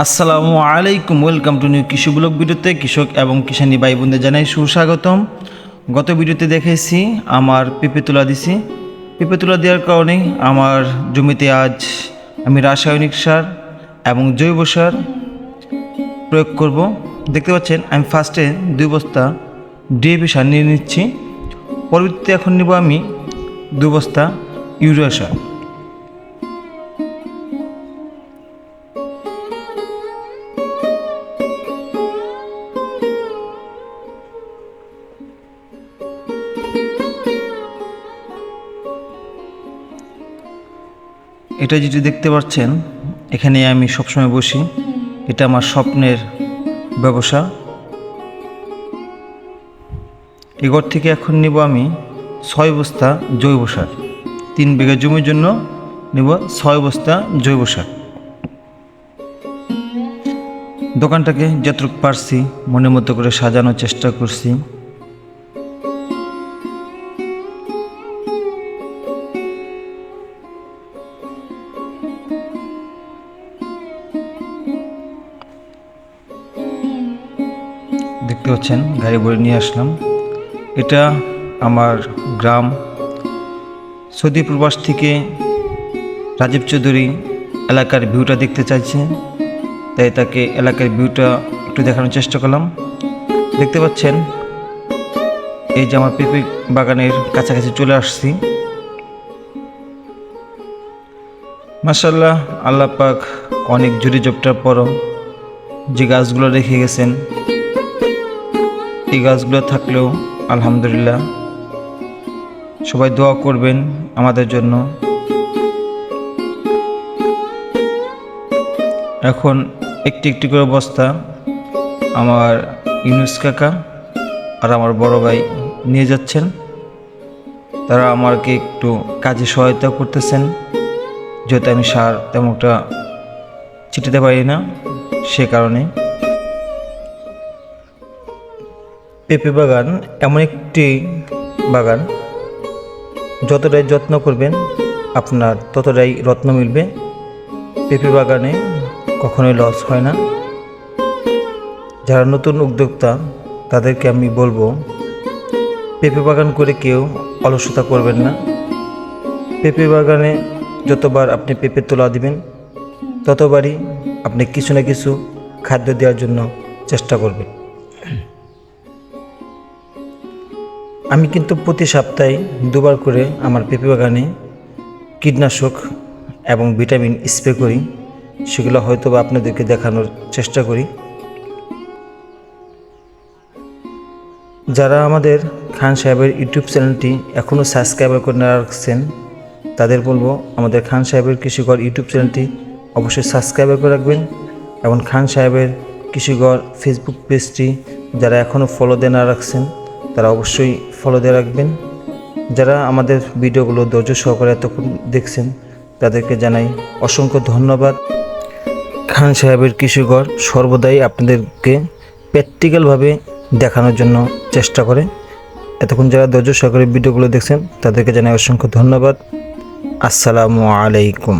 আসসালামু আলাইকুম, welcome to new কৃষি ব্লগ ভিডিওতে কৃষক এবং কিষানি ভাই বোনদের জানাই সুস্বাগতম। গত ভিডিওতে দেখেছি আমার পেঁপে তুলা দিছি। পেঁপে তুলা দেওয়ার কারণে আমার জমিতে আজ আমি রাসায়নিক সার এবং জৈব সার প্রয়োগ করব। দেখতে পাচ্ছেন আমি ফার্স্টে 2 বস্তা ডিএপি সার নিয়ে নিচ্ছি। পরবর্তীতে এখন নেব আমি 2 বস্তা ইউরিয়া সার। এটা যেটি দেখতে পাচ্ছেন, এখানে আমি সবসময় বসি। এটা আমার স্বপ্নের ব্যবসা। এই ঘর থেকে এখন নেব আমি 6 বস্তা জৈব সার। 3 বিঘা জমির জন্য নেব 6 বস্তা জৈব সার। দোকানটাকে যতটুকু পারছি মনের মতো করে সাজানোর চেষ্টা করছি। দেখতে পাচ্ছেন গাড়ি ভরে নিয়ে আসলাম। এটা আমার গ্রাম। সৌদি প্রবাস থেকে রাজীব চৌধুরী এলাকার ভিউটা দেখতে চাইছে, তাই তাকে এলাকার ভিউটা একটু দেখানোর চেষ্টা করলাম। দেখতে পাচ্ছেন এই যে আমার পেঁপে বাগানের কাছাকাছি চলে আসছি। মাশাআল্লাহ, আল্লাহ পাক অনেক জুড়ি জপটার পরও যে গাছগুলো রেখে গেছেন, এই গাছগুলো থাকলেও আলহামদুলিল্লাহ। সবাই দোয়া করবেন আমাদের জন্য। এখন একটি একটি করে বস্তা আমার ইউনুস কাকা আর আমার বড় ভাই নিয়ে যাচ্ছেন। তারা আমাকে একটু কাজে সহায়তা করতেছেন, যেহেতু আমি সার তেমন একটা ছিটাতে পারি না, সে কারণে। পেঁপে বাগান এমন একটি বাগান, যতটাই যত্ন করবেন আপনার ততটাই রত্ন মিলবে। পেঁপে বাগানে কখনোই লস হয় না। যারা নতুন উদ্যোক্তা তাদেরকে আমি বলবো, পেঁপে বাগান করে কেউ অলসতা করবেন না। পেঁপে বাগানে যতবার আপনি পেঁপে তোলা দিবেন, ততবারই আপনি কিছু না কিছু খাদ্য দেওয়ার জন্য চেষ্টা করবেন। আমি কিন্তু প্রতি সপ্তাহে 2 বার করে আমার পেঁপে বাগানে কীটনাশক এবং ভিটামিন স্প্রে করি। সেগুলো হয়তো বা আপনাদেরকে দেখানোর চেষ্টা করি। যারা আমাদের খান সাহেবের ইউটিউব চ্যানেলটি এখনও সাবস্ক্রাইব করে না রাখছেন, তাদের বলবো আমাদের খান সাহেবের কৃষিঘর ইউটিউব চ্যানেলটি অবশ্যই সাবস্ক্রাইব করে রাখবেন, এবং খান সাহেবের কৃষিঘর ফেসবুক পেজটি যারা এখনও ফলো দিয়ে না রাখছেন তারা অবশ্যই ফলো দিয়ে রাখবেন। যারা আমাদের ভিডিওগুলো ধৈর্য সহকারে এতক্ষণ দেখছেন তাদেরকে জানাই অসংখ্য ধন্যবাদ। খান সাহেবের কৃষিঘর সর্বদাই আপনাদেরকে প্র্যাকটিক্যালভাবে দেখানোর জন্য চেষ্টা করে। এতক্ষণ যারা ধৈর্য সহকারে ভিডিওগুলো দেখছেন তাদেরকে জানাই অসংখ্য ধন্যবাদ। আসসালামু আলাইকুম।